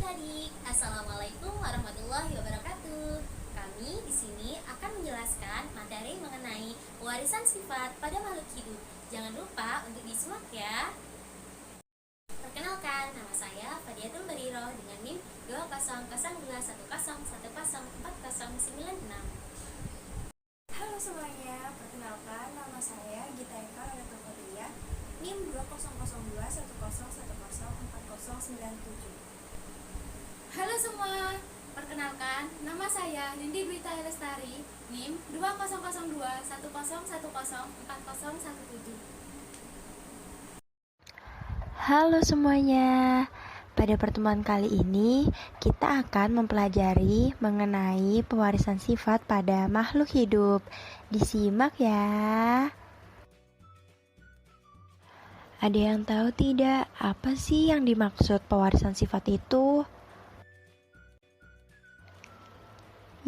adik-adik, Assalamualaikum warahmatullahi wabarakatuh. Kami di sini akan menjelaskan materi mengenai warisan sifat pada makhluk hidup. Jangan lupa untuk disimak ya. Perkenalkan, nama saya Fadiatul Bariro dengan NIM 20021010409. Halo semuanya, perkenalkan nama saya Gita Eka Radatul Kodriyah, NIM 2002101040997. Halo semua, perkenalkan nama saya Nindi Gwita Lestari, NIM 200210110104017. Halo semuanya, pada pertemuan kali ini kita akan mempelajari mengenai pewarisan sifat pada makhluk hidup. Disimak ya. Ada yang tahu tidak apa sih yang dimaksud pewarisan sifat itu?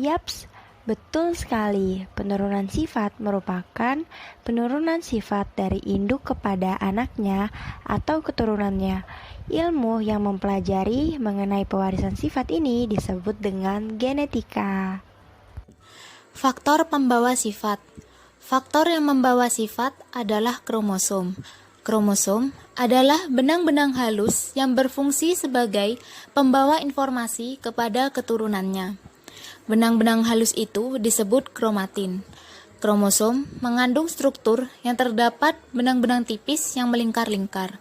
Yaps, betul sekali. Penurunan sifat merupakan penurunan sifat dari induk kepada anaknya atau keturunannya. Ilmu yang mempelajari mengenai pewarisan sifat ini disebut dengan genetika. Faktor pembawa sifat. Faktor yang membawa sifat adalah kromosom. Kromosom adalah benang-benang halus yang berfungsi sebagai pembawa informasi kepada keturunannya. Benang-benang halus itu disebut kromatin. Kromosom mengandung struktur yang terdapat benang-benang tipis yang melingkar-lingkar.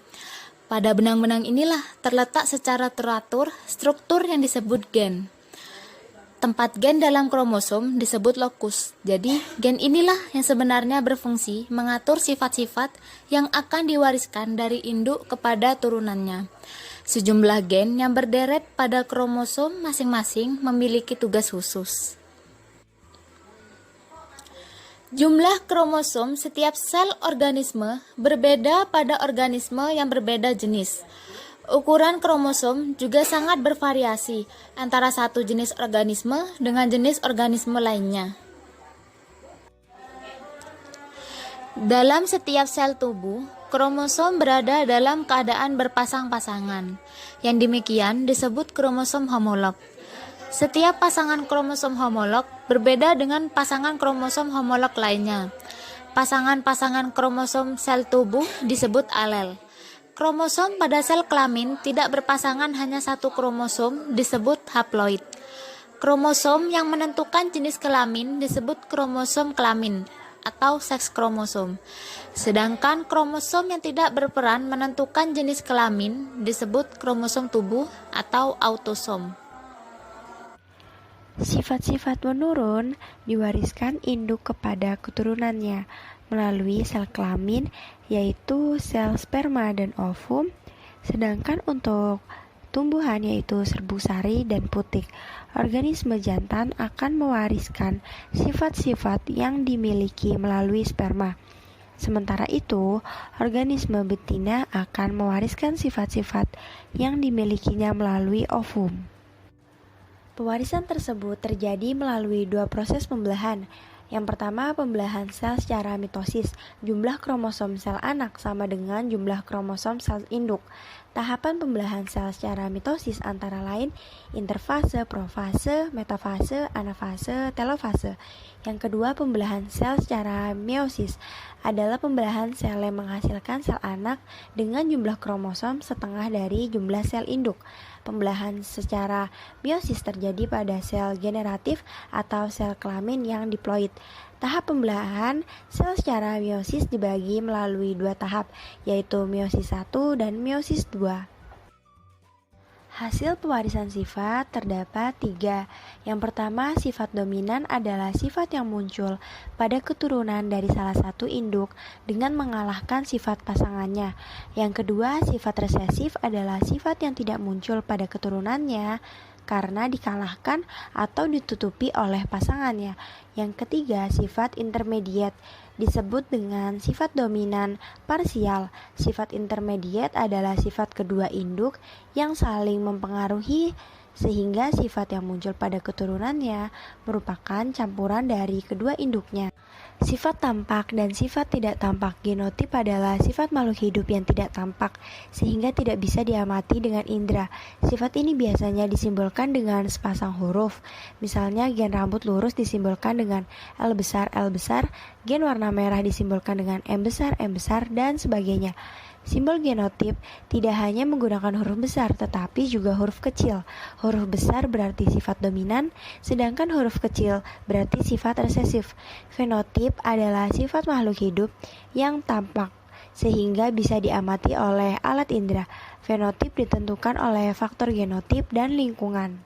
Pada benang-benang inilah terletak secara teratur struktur yang disebut gen. Tempat gen dalam kromosom disebut lokus. Jadi, gen inilah yang sebenarnya berfungsi mengatur sifat-sifat yang akan diwariskan dari induk kepada turunannya. Sejumlah gen yang berderet pada kromosom masing-masing memiliki tugas khusus. Jumlah kromosom setiap sel organisme berbeda pada organisme yang berbeda jenis. Ukuran kromosom juga sangat bervariasi antara satu jenis organisme dengan jenis organisme lainnya. Dalam setiap sel tubuh, kromosom berada dalam keadaan berpasang-pasangan. Yang demikian disebut kromosom homolog. Setiap pasangan kromosom homolog berbeda dengan pasangan kromosom homolog lainnya. Pasangan-pasangan kromosom sel tubuh disebut alel. Kromosom pada sel kelamin tidak berpasangan hanya satu kromosom disebut haploid. Kromosom yang menentukan jenis kelamin disebut kromosom kelamin atau seks kromosom. Sedangkan kromosom yang tidak berperan menentukan jenis kelamin disebut kromosom tubuh atau autosom. Sifat-sifat menurun diwariskan induk kepada keturunannya melalui sel kelamin, yaitu sel sperma dan ovum, sedangkan untuk tumbuhan yaitu serbu sari dan putik. Organisme jantan akan mewariskan sifat-sifat yang dimiliki melalui sperma. Sementara itu, organisme betina akan mewariskan sifat-sifat yang dimilikinya melalui ovum. Pewarisan tersebut terjadi melalui dua proses pembelahan. Yang pertama, pembelahan sel secara mitosis. Jumlah kromosom sel anak sama dengan jumlah kromosom sel induk. Tahapan pembelahan sel secara mitosis antara lain interfase, profase, metafase, anafase, telofase. Yang kedua, pembelahan sel secara meiosis adalah pembelahan sel yang menghasilkan sel anak dengan jumlah kromosom setengah dari jumlah sel induk. Pembelahan secara meiosis terjadi pada sel generatif atau sel kelamin yang diploid. Tahap pembelahan sel secara meiosis dibagi melalui dua tahap, yaitu meiosis 1 dan meiosis 2. Hasil pewarisan sifat terdapat 3. Yang pertama, sifat dominan adalah sifat yang muncul pada keturunan dari salah satu induk dengan mengalahkan sifat pasangannya. Yang kedua, sifat resesif adalah sifat yang tidak muncul pada keturunannya karena dikalahkan atau ditutupi oleh pasangannya. Yang ketiga, sifat intermediate disebut dengan sifat dominan parsial. Sifat intermediate adalah sifat kedua induk yang saling mempengaruhi sehingga sifat yang muncul pada keturunannya merupakan campuran dari kedua induknya. Sifat tampak dan sifat tidak tampak. Genotip adalah sifat makhluk hidup yang tidak tampak, sehingga tidak bisa diamati dengan indera. Sifat ini biasanya disimbolkan dengan sepasang huruf. Misalnya gen rambut lurus disimbolkan dengan L besar, gen warna merah disimbolkan dengan M besar, dan sebagainya. Simbol genotip tidak hanya menggunakan huruf besar, tetapi juga huruf kecil. Huruf besar berarti sifat dominan, sedangkan huruf kecil berarti sifat resesif. Fenotip adalah sifat makhluk hidup yang tampak, sehingga bisa diamati oleh alat indera. Fenotip ditentukan oleh faktor genotip dan lingkungan.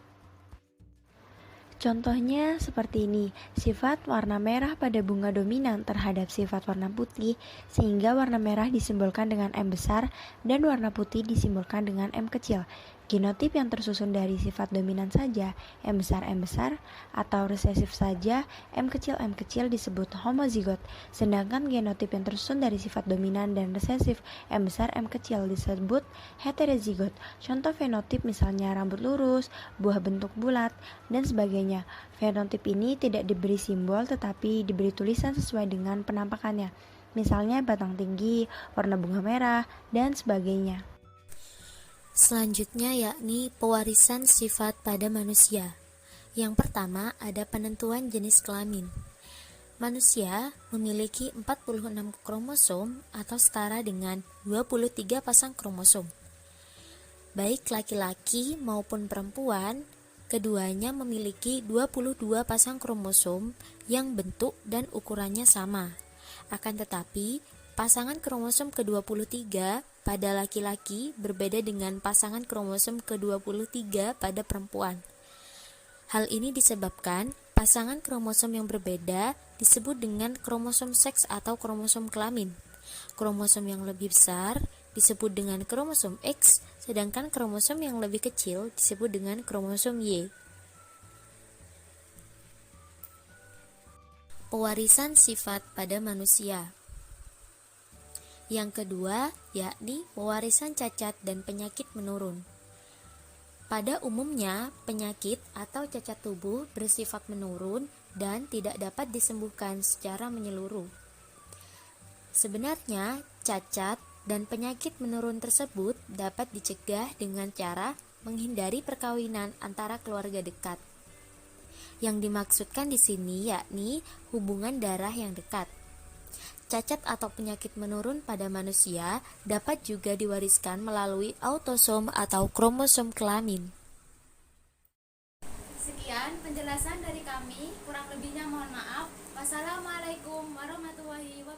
Contohnya seperti ini, sifat warna merah pada bunga dominan terhadap sifat warna putih, sehingga warna merah disimbolkan dengan M besar dan warna putih disimbolkan dengan M kecil. Genotip yang tersusun dari sifat dominan saja, M besar, atau resesif saja, M kecil disebut homozigot. Sedangkan genotip yang tersusun dari sifat dominan dan resesif, M besar, M kecil disebut heterozigot. Contoh fenotip misalnya rambut lurus, buah bentuk bulat, dan sebagainya. Fenotip ini tidak diberi simbol tetapi diberi tulisan sesuai dengan penampakannya. Misalnya batang tinggi, warna bunga merah, dan sebagainya. Selanjutnya yakni pewarisan sifat pada manusia. Yang pertama ada penentuan jenis kelamin. Manusia memiliki 46 kromosom atau setara dengan 23 pasang kromosom. Baik laki-laki maupun perempuan, keduanya memiliki 22 pasang kromosom yang bentuk dan ukurannya sama. Akan tetapi, pasangan kromosom ke-23 pada laki-laki berbeda dengan pasangan kromosom ke-23 pada perempuan. Hal ini disebabkan pasangan kromosom yang berbeda disebut dengan kromosom seks atau kromosom kelamin. Kromosom yang lebih besar disebut dengan kromosom X, sedangkan kromosom yang lebih kecil disebut dengan kromosom Y. Pewarisan sifat pada manusia. Yang kedua, yakni pewarisan cacat dan penyakit menurun. Pada umumnya, penyakit atau cacat tubuh bersifat menurun dan tidak dapat disembuhkan secara menyeluruh. Sebenarnya, cacat dan penyakit menurun tersebut dapat dicegah dengan cara menghindari perkawinan antara keluarga dekat. Yang dimaksudkan di sini yakni hubungan darah yang dekat. Cacat atau penyakit menurun pada manusia dapat juga diwariskan melalui autosom atau kromosom kelamin. Sekian penjelasan dari kami, kurang lebihnya mohon maaf. Wassalamualaikum warahmatullahi wabarakatuh.